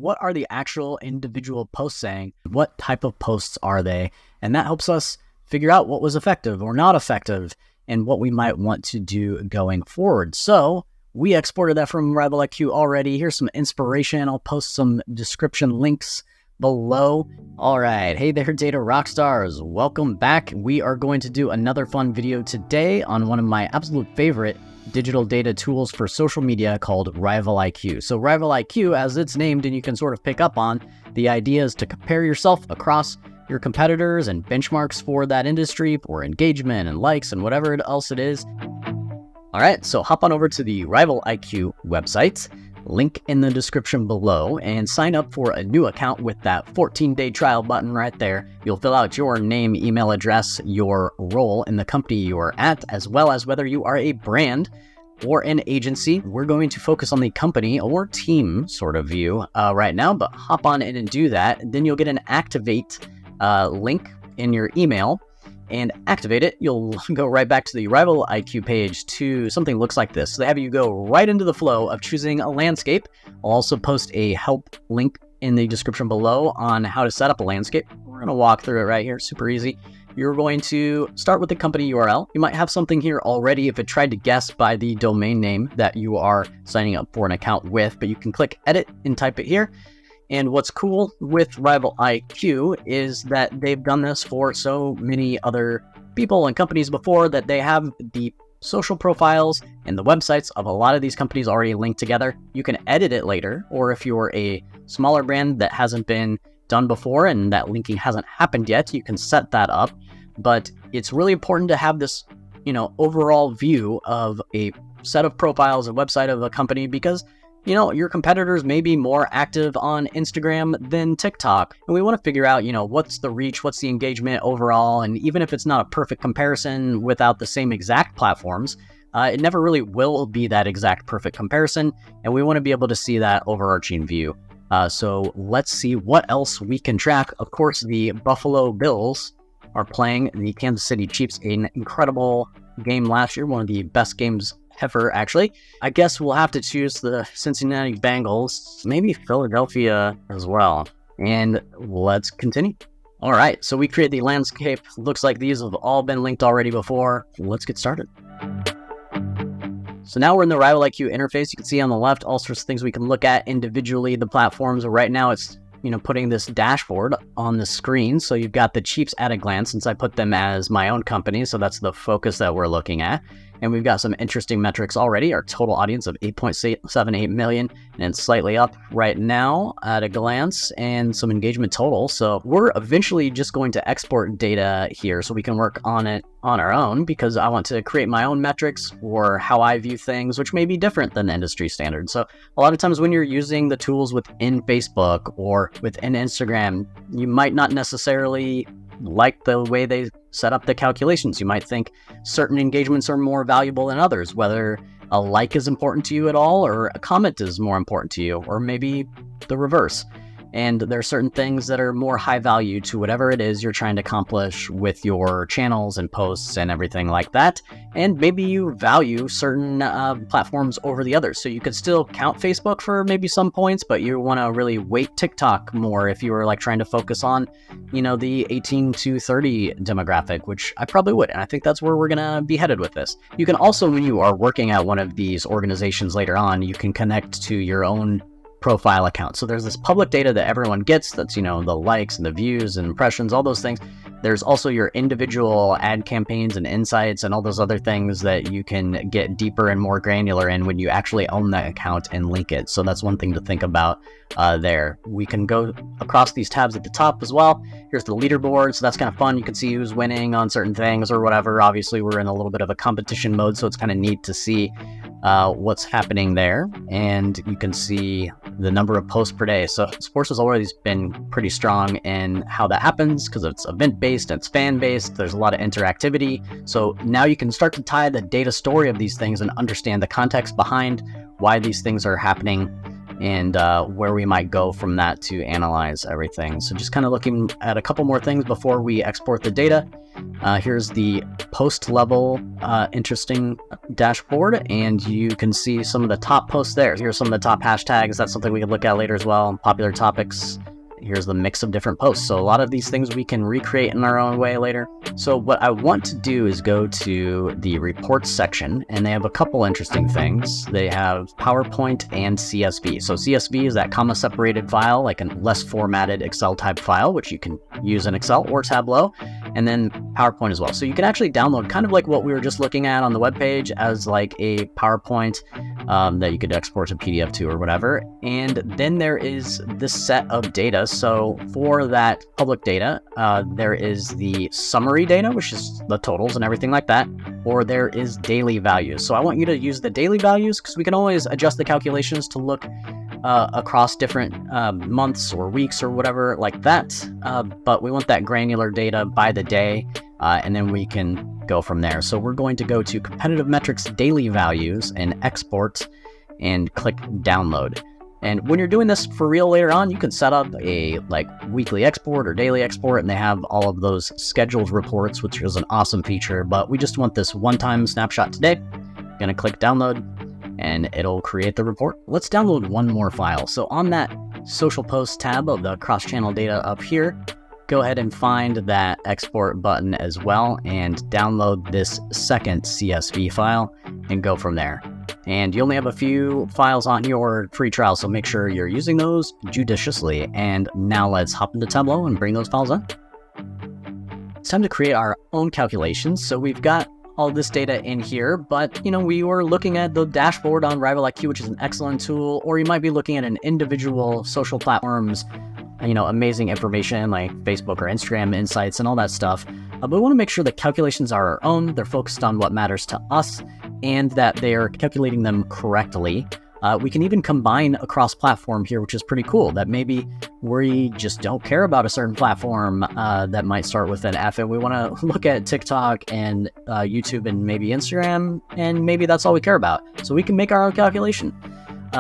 what are the actual individual posts saying? What type of posts are they? And that helps us figure out what was effective or not effective and what we might want to do going forward. So we exported that from RivalIQ already. Here's some inspiration. I'll post some description links below. All right. Hey there, data rock stars. Welcome back. We are going to do another fun video today on one of my absolute favorite digital data tools for social media called RivalIQ. So RivalIQ, as it's named, and you can sort of pick up on, the idea is to compare yourself across your competitors and benchmarks for that industry for engagement and likes and whatever else it is. All right, so hop on over to the RivalIQ website, link in the description below, and sign up for a new account with that 14-day trial button right there. You'll fill out your name, email address, your role in the company you are at, as well as whether you are a brand or an agency. We're going to focus on the company or team sort of view right now, but hop on in and do that. Then you'll get an activate link in your email, and activate it. You'll go right back to the RivalIQ page to something that looks like this. So they have you go right into the flow of choosing a landscape. I'll also post a help link in the description below on how to set up a landscape. We're going to walk through it right here. Super easy. You're going to start with the company URL. You might have something here already if it tried to guess by the domain name that you are signing up for an account with, but you can click edit and type it here. And what's cool with RivalIQ is that they've done this for so many other people and companies before that they have the social profiles and the websites of a lot of these companies already linked together. You can edit it later, or if you're a smaller brand that hasn't been done before and that linking hasn't happened yet, you can set that up. But it's really important to have this, overall view of a set of profiles, a website of a company, because your competitors may be more active on Instagram than TikTok. And we want to figure out, what's the reach, what's the engagement overall. And even if it's not a perfect comparison without the same exact platforms, it never really will be that exact perfect comparison. And we want to be able to see that overarching view. So let's see what else we can track. Of course, the Buffalo Bills are playing the Kansas City Chiefs, an incredible game last year, one of the best games ever, actually. I guess we'll have to choose the Cincinnati Bengals, maybe Philadelphia as well. And let's continue. All right, so we created the landscape. Looks like these have all been linked already before. Let's get started. So now we're in the RivalIQ interface. You can see on the left all sorts of things we can look at individually, the platforms. Right now it's putting this dashboard on the screen. So you've got the Chiefs at a glance, since I put them as my own company. So that's the focus that we're looking at. And we've got some interesting metrics already. Our total audience of 8.78 million, and it's slightly up right now at a glance, and some engagement total. So we're eventually just going to export data here so we can work on it on our own, because I want to create my own metrics or how I view things, which may be different than industry standards. So a lot of times when you're using the tools within Facebook or within Instagram, you might not necessarily like the way they set up the calculations. You might think certain engagements are more valuable than others, whether a like is important to you at all, or a comment is more important to you, or maybe the reverse. And there are certain things that are more high value to whatever it is you're trying to accomplish with your channels and posts and everything like that. And maybe you value certain platforms over the others. So you could still count Facebook for maybe some points, but you want to really weight TikTok more if you were like trying to focus on, the 18 to 30 demographic, which I probably would. And I think that's where we're going to be headed with this. You can also, when you are working at one of these organizations later on, you can connect to your own profile account. So there's this public data that everyone gets, that's the likes and the views and impressions, all those things. There's also your individual ad campaigns and insights and all those other things that you can get deeper and more granular in when you actually own that account and link it. So that's one thing to think about there. We can go across these tabs at the top as well. Here's the leaderboard, so that's kind of fun. You can see who's winning on certain things or whatever. Obviously, we're in a little bit of a competition mode, so it's kind of neat to see what's happening there. And you can see the number of posts per day. So sports has always been pretty strong in how that happens, because it's event-based, it's fan-based, there's a lot of interactivity. So now you can start to tie the data story of these things and understand the context behind why these things are happening and where we might go from that to analyze everything. So just kind of looking at a couple more things before we export the data. Here's the post level interesting dashboard, and you can see some of the top posts there. Here's some of the top hashtags. That's something we can look at later as well. Popular topics. Here's the mix of different posts. So a lot of these things we can recreate in our own way later. So what I want to do is go to the reports section, and they have a couple interesting things. They have PowerPoint and CSV. So CSV is that comma separated file, like a less formatted Excel type file, which you can use in Excel or Tableau, and then PowerPoint as well. So you can actually download kind of like what we were just looking at on the webpage as like a PowerPoint that you could export to PDF to or whatever. And then there is this set of data. So for that public data, there is the summary data, which is the totals and everything like that, or there is daily values. So I want you to use the daily values because we can always adjust the calculations to look across different months or weeks or whatever like that. But we want that granular data by the day, and then we can go from there. So we're going to go to competitive metrics daily values and export and click download. And when you're doing this for real later on, you can set up a like weekly export or daily export, and they have all of those scheduled reports, which is an awesome feature. But we just want this one-time snapshot today. Gonna click download, and it'll create the report. Let's download one more file. So on that social post tab of the cross-channel data up here, go ahead and find that export button as well and download this second CSV file and go from there. And you only have a few files on your free trial, so make sure you're using those judiciously. And now let's hop into Tableau and bring those files in. It's time to create our own calculations. So we've got all this data in here, but we were looking at the dashboard on RivalIQ, which is an excellent tool, or you might be looking at an individual social platforms, amazing information like Facebook or Instagram insights and all that stuff. But we want to make sure the calculations are our own, they're focused on what matters to us, and that they're calculating them correctly. We can even combine across platform here, which is pretty cool, that maybe we just don't care about a certain platform that might start with an F, and we want to look at TikTok and YouTube and maybe Instagram, and maybe that's all we care about. So we can make our own calculation.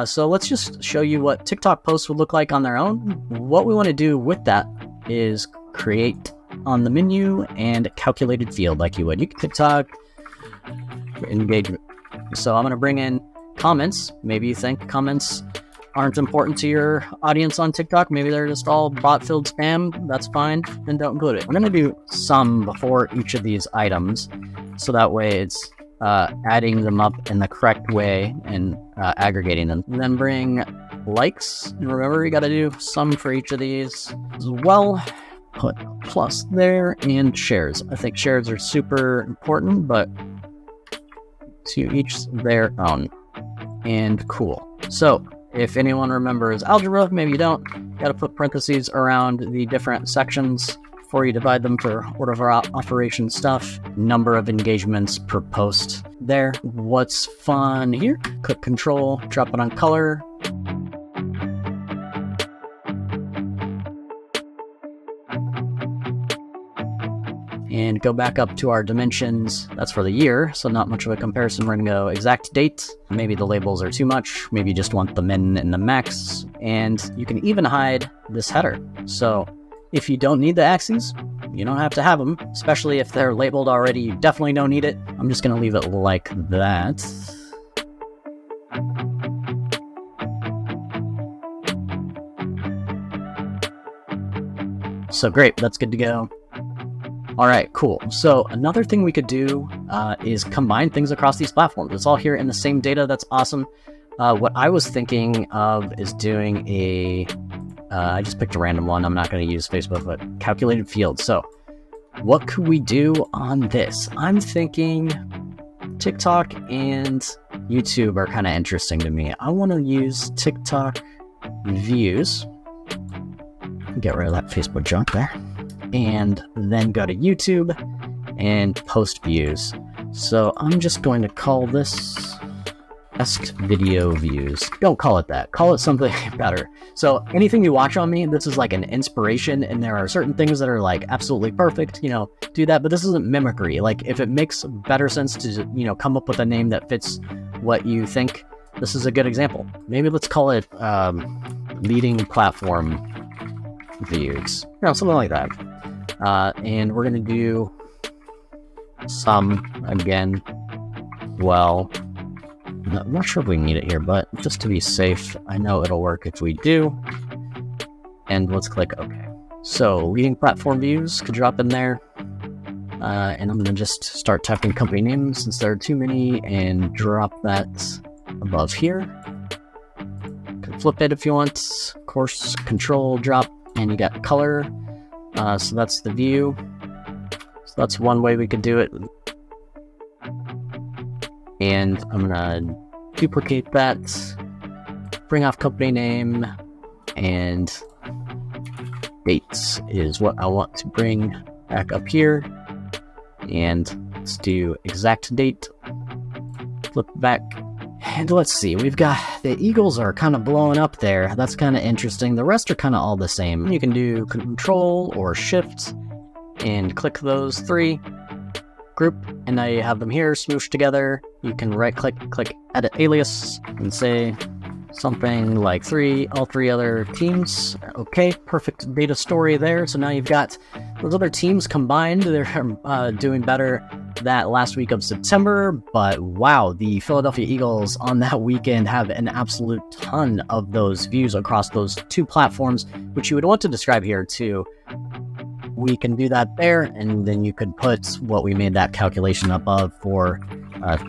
So let's just show you what TikTok posts would look like on their own. What we want to do with that is create on the menu and calculated field like you would. You can TikTok engagement. So I'm going to bring in comments. Maybe you think comments aren't important to your audience on TikTok. Maybe they're just all bot-filled spam. That's fine. Then don't include it. I'm going to do sum before each of these items, so that way it's adding them up in the correct way and aggregating them. And then bring likes. And remember, you got to do sum for each of these as well. Put plus there, and shares. I think shares are super important, but to each their own. And cool. So if anyone remembers algebra, maybe you don't, you got to put parentheses around the different sections before you divide them for order of operation stuff. Number of engagements per post there. What's fun here? Click control, drop it on color. And go back up to our dimensions. That's for the year, so not much of a comparison. We're gonna go exact date. Maybe the labels are too much. Maybe you just want the min and the max. And you can even hide this header. So if you don't need the axes, you don't have to have them, especially if they're labeled already. You definitely don't need it. I'm just gonna leave it like that. So great, that's good to go. All right, cool. So another thing we could do is combine things across these platforms. It's all here in the same data. That's awesome. What I was thinking of is doing I just picked a random one. I'm not going to use Facebook, but calculated field. So what could we do on this? I'm thinking TikTok and YouTube are kind of interesting to me. I want to use TikTok views. Get rid of that Facebook junk there. And then go to YouTube and post views. So I'm just going to call this best video views. Don't call it that. Call it something better. So anything you watch on me, this is like an inspiration, and there are certain things that are like absolutely perfect, do that, but this isn't mimicry. Like if it makes better sense to, come up with a name that fits what you think, this is a good example. Maybe let's call it leading platform views, something like that. And we're going to do some again. Well, I'm not sure if we need it here, but just to be safe, I know it'll work if we do. And let's click OK. So leading platform views could drop in there. And I'm going to just start typing company names since there are too many and drop that above here. Can flip it if you want. Of course, control drop, and you got color. So that's the view. So that's one way we could do it. And I'm gonna duplicate that, bring off company name, and dates is what I want to bring back up here. And let's do exact date, flip back. And let's see, we've got the Eagles are kind of blowing up there. That's kind of interesting. The rest are kind of all the same. You can do Control or Shift and click those three, group, and now you have them here smooshed together. You can right click, click edit alias, and say something like all three other teams. Okay, perfect data story there. So now you've got those other teams combined. They're doing better that last week of September, but wow, the Philadelphia Eagles on that weekend have an absolute ton of those views across those two platforms, which you would want to describe here too. We can do that there, and then you could put what we made that calculation up of for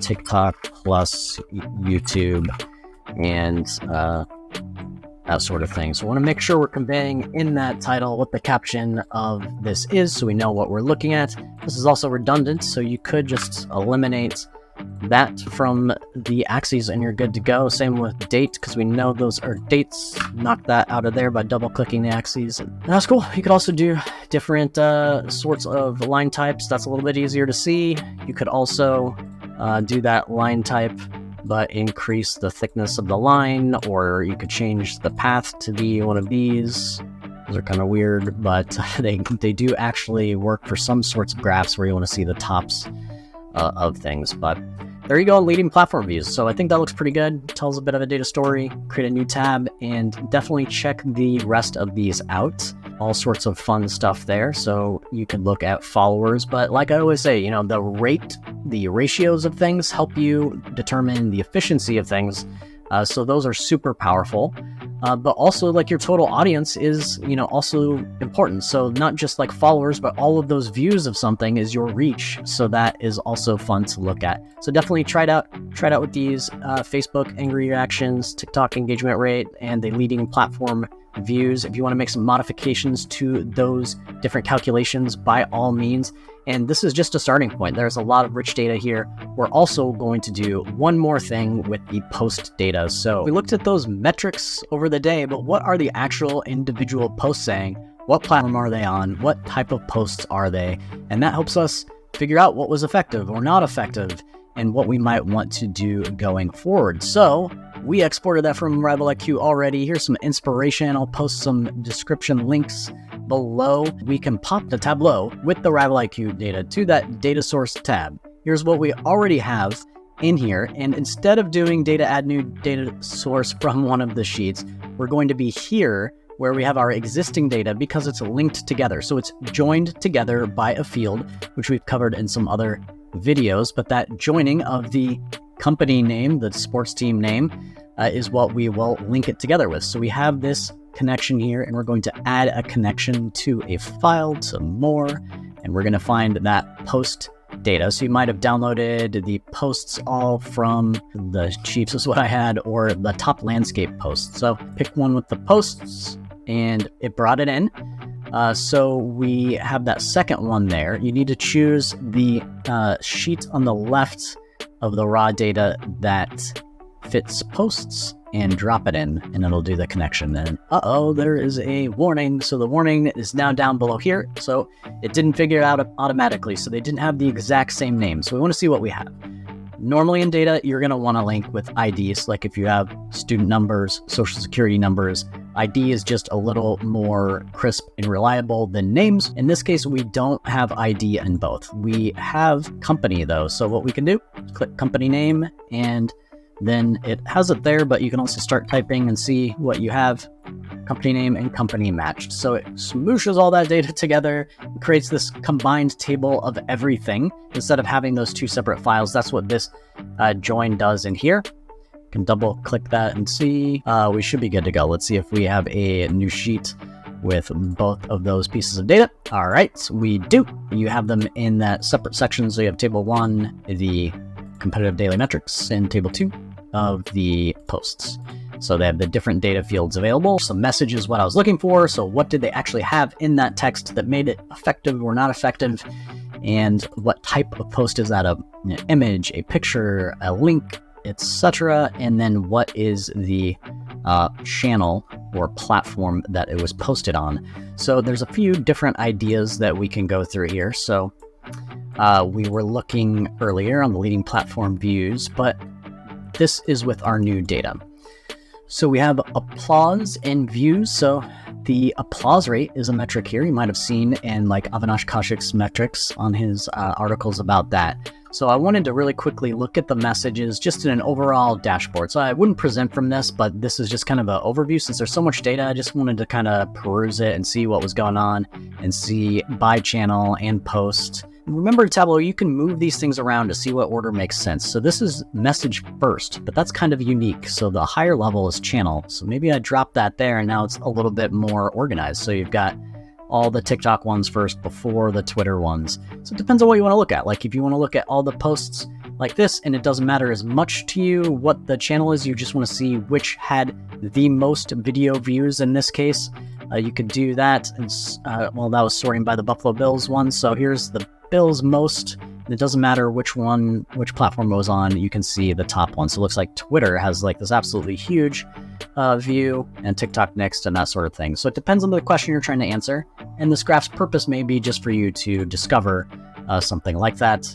TikTok plus YouTube and that sort of thing. So I want to make sure we're conveying in that title what the caption of this is, so we know what we're looking at. This is also redundant, so you could just eliminate that from the axes and you're good to go. Same with date, because we know those are dates. Knock that out of there by double clicking the axes. And that's cool. You could also do different sorts of line types. That's a little bit easier to see. You could also do that line type but increase the thickness of the line, or you could change the path to be one of these. Those are kind of weird, but they do actually work for some sorts of graphs where you want to see the tops of things. But there you go, leading platform views. So I think that looks pretty good. Tells a bit of a data story. Create a new tab, and definitely check the rest of these out. All sorts of fun stuff there. So you can look at followers, but like I always say, the ratios of things help you determine the efficiency of things. So those are super powerful. But also, like, your total audience is, also important. So not just like followers, but all of those views of something is your reach. So that is also fun to look at. So definitely try it out with these Facebook angry reactions, TikTok engagement rate, and the leading platform views. If you want to make some modifications to those different calculations, by all means. And this is just a starting point. There's a lot of rich data here. We're also going to do one more thing with the post data. So we looked at those metrics over the day, but what are the actual individual posts saying? What platform are they on? What type of posts are they? And that helps us figure out what was effective or not effective and what we might want to do going forward. So we exported that from RivalIQ already. Here's some inspiration. I'll post some description links below. We can pop the Tableau with the RivalIQ data to that data source tab. Here's what we already have in here. And instead of doing add new data source from one of the sheets, we're going to be here where we have our existing data because it's linked together. So it's joined together by a field, which we've covered in some other videos, but that joining of the company name, the sports team name, is what we will link it together with. So we have this connection here, and we're going to add a connection to a file, to more, and we're going to find that post data. So you might have downloaded the posts all from the Chiefs is what I had, or the top landscape posts. So pick one with the posts, and it brought it in. So we have that second one there. You need to choose the sheet on the left of the raw data that fits posts and drop it in, and it'll do the connection. And there is a warning. So the warning is now down below here. So it didn't figure it out automatically. So they didn't have the exact same name. So we want to see what we have. Normally in data, you're going to want to link with IDs. Like if you have student numbers, social security numbers, ID is just a little more crisp and reliable than names. In this case, we don't have ID in both. We have company though. So what we can do, click company name, and then it has it there, but you can also start typing and see what you have, company name and company matched. So it smooshes all that data together, creates this combined table of everything instead of having those two separate files. That's what this join does in here. You can double click that and see. We should be good to go. Let's see if we have a new sheet with both of those pieces of data. All right, we do. You have them in that separate section. So you have table 1, the competitive daily metrics, and table 2 of the posts. So they have the different data fields available. So message is what I was looking for. So what did they actually have in that text that made it effective or not effective? And what type of post is that? An image, a picture, a link, etc. And then what is the channel or platform that it was posted on? So there's a few different ideas that we can go through here. So we were looking earlier on the leading platform views, but this is with our new data. So we have applause and views. So the applause rate is a metric here. You might have seen in like Avinash Kaushik's metrics on his articles about that. So I wanted to really quickly look at the messages just in an overall dashboard. So I wouldn't present from this, but this is just kind of an overview. Since there's so much data, I just wanted to kind of peruse it and see what was going on and see by channel and post. Remember, Tableau, you can move these things around to see what order makes sense. So this is message first, but that's kind of unique. So the higher level is channel. So maybe I dropped that there and now it's a little bit more organized. So you've got all the TikTok ones first before the Twitter ones. So it depends on what you want to look at. Like if you want to look at all the posts like this and it doesn't matter as much to you what the channel is, you just want to see which had the most video views in this case, you could do that. And well, that was sorting by the Buffalo Bills one. So here's the Bills most, and it doesn't matter which platform it was on, you can see the top one. So it looks like Twitter has like this absolutely huge view, and TikTok next, and that sort of thing. So it depends on the question you're trying to answer, and this graph's purpose may be just for you to discover something like that.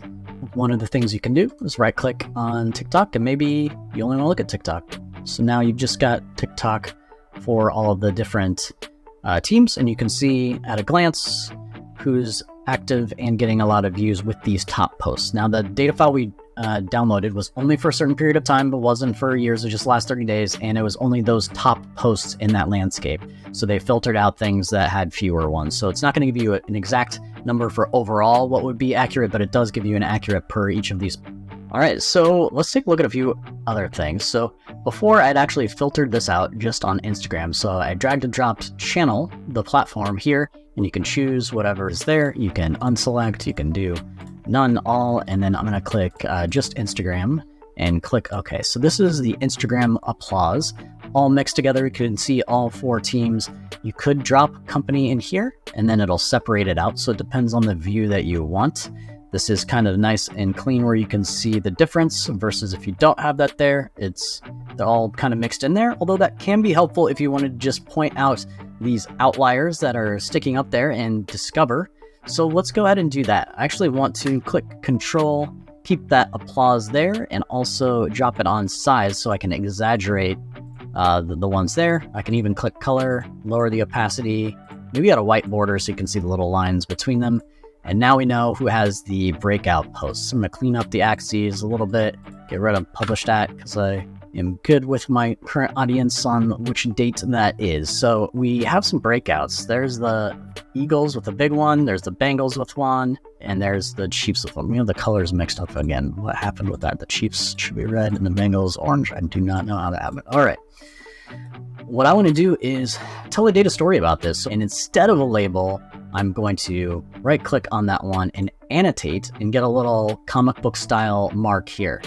One of the things you can do is right click on TikTok, and maybe you only want to look at TikTok. So now you've just got TikTok for all of the different teams, and you can see at a glance who's active and getting a lot of views with these top posts. Now the data file we downloaded was only for a certain period of time, but wasn't for years, it just last 30 days, and it was only those top posts in that landscape. So they filtered out things that had fewer ones. So it's not going to give you an exact number for overall what would be accurate, but it does give you an accurate per each of these. All right, so let's take a look at a few other things. So before I'd actually filtered this out just on Instagram. So I dragged and dropped channel, the platform here, and you can choose whatever is there. You can unselect, you can do none, all, and then I'm gonna click just Instagram and click OK. So this is the Instagram applause, all mixed together. You can see all 4 teams. You could drop company in here and then it'll separate it out. So it depends on the view that you want. This is kind of nice and clean where you can see the difference versus if you don't have that there, they're all kind of mixed in there. Although that can be helpful if you want to just point out these outliers that are sticking up there and discover. So let's go ahead and do that. I actually want to click Control, keep that applause there, and also drop it on size so I can exaggerate the ones there. I can even click color, lower the opacity, maybe add a white border so you can see the little lines between them. And now we know who has the breakout posts. I'm going to clean up the axes a little bit, get rid of published at, because I am good with my current audience on which date that is. So we have some breakouts. There's the Eagles with a big one, there's the Bengals with one, and there's the Chiefs with one. You know, the colors mixed up again. What happened with that? The Chiefs should be red and the Bengals orange. I do not know how that happened. All right. What I want to do is tell a data story about this. And instead of a label, I'm going to right click on that one and annotate and get a little comic book style mark here.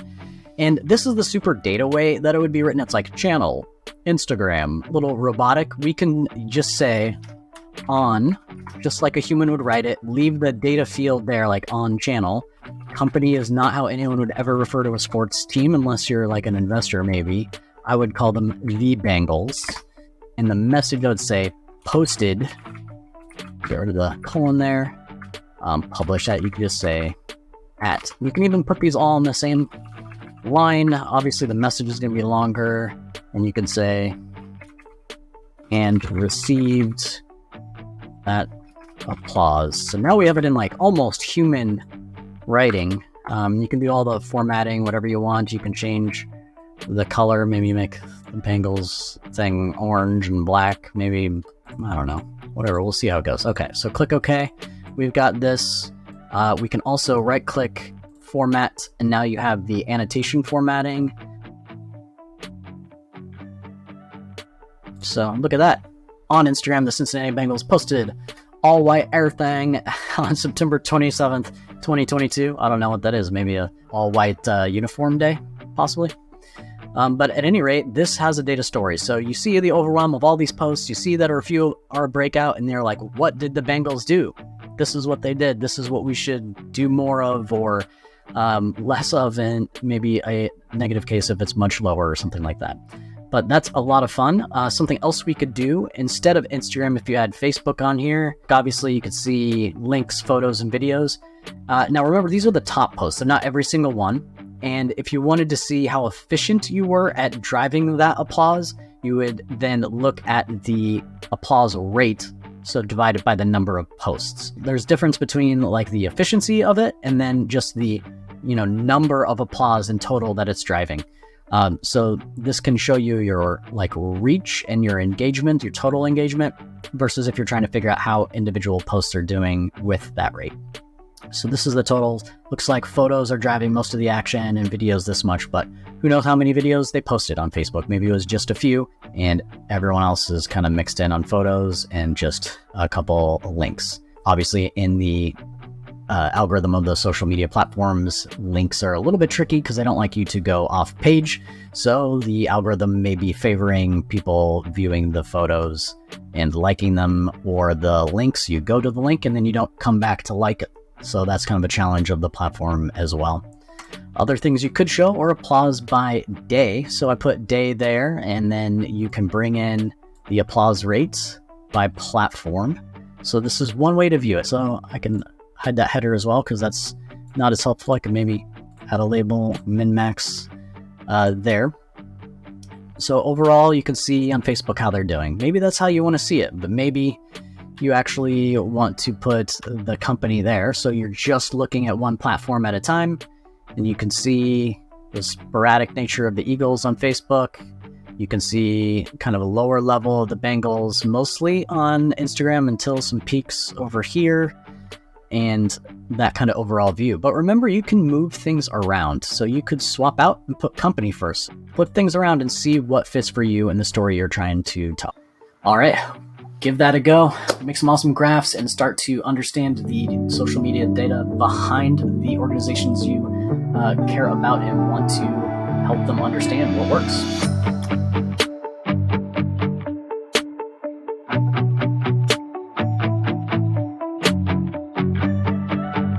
And this is the super data way that it would be written. It's like channel, Instagram, little robotic. We can just say on, just like a human would write it, leave the data field there like on channel. Company is not how anyone would ever refer to a sports team unless you're like an investor maybe. I would call them the Bengals. And the message I would say posted, get rid of the colon there, publish at, you can just say at. You can even put these all in the same line. Obviously the message is going to be longer, and you can say and received that applause. So now we have it in like almost human writing. You can do all the formatting, whatever you want. You can change the color, maybe make the Bengals thing orange and black, maybe, I don't know, whatever, we'll see how it goes. Okay, so click OK. We've got this. We can also right click format, and now you have the annotation formatting. So look at that. On Instagram, the Cincinnati Bengals posted all white everything on September 27th, 2022. I don't know what that is. Maybe a all white uniform day, possibly. But at any rate, this has a data story. So you see the overwhelm of all these posts. You see that a few are a breakout, and they're like, what did the Bengals do? This is what they did. This is what we should do more of, or less of, in maybe a negative case if it's much lower or something like that. But that's a lot of fun. Something else we could do, instead of Instagram, if you had Facebook on here, obviously you could see links, photos, and videos. Now remember, these are the top posts. They're not every single one. And if you wanted to see how efficient you were at driving that applause, you would then look at the applause rate, so divided by the number of posts. There's difference between like the efficiency of it and then just the, number of applause in total that it's driving. So this can show you your like reach and your engagement, your total engagement, versus if you're trying to figure out how individual posts are doing with that rate. So this is the totals. Looks like photos are driving most of the action and videos this much, but who knows how many videos they posted on Facebook. Maybe it was just a few, and everyone else is kind of mixed in on photos and just a couple links. Obviously, in the algorithm of the social media platforms, links are a little bit tricky because they don't like you to go off page. So the algorithm may be favoring people viewing the photos and liking them, or the links, you go to the link and then you don't come back to like it. So that's kind of a challenge of the platform as well. Other things you could show are applause by day. So I put day there, and then you can bring in the applause rates by platform. So this is one way to view it. So I can hide that header as well, because that's not as helpful. I can maybe add a label, min-max there. So overall, you can see on Facebook how they're doing. Maybe that's how you want to see it, but maybe you actually want to put the company there. So you're just looking at one platform at a time, and you can see the sporadic nature of the Eagles on Facebook. You can see kind of a lower level of the Bengals, mostly on Instagram, until some peaks over here, and that kind of overall view. But remember, you can move things around. So you could swap out and put company first, flip things around and see what fits for you and the story you're trying to tell. All right. Give that a go, make some awesome graphs, and start to understand the social media data behind the organizations you care about and want to help them understand what works.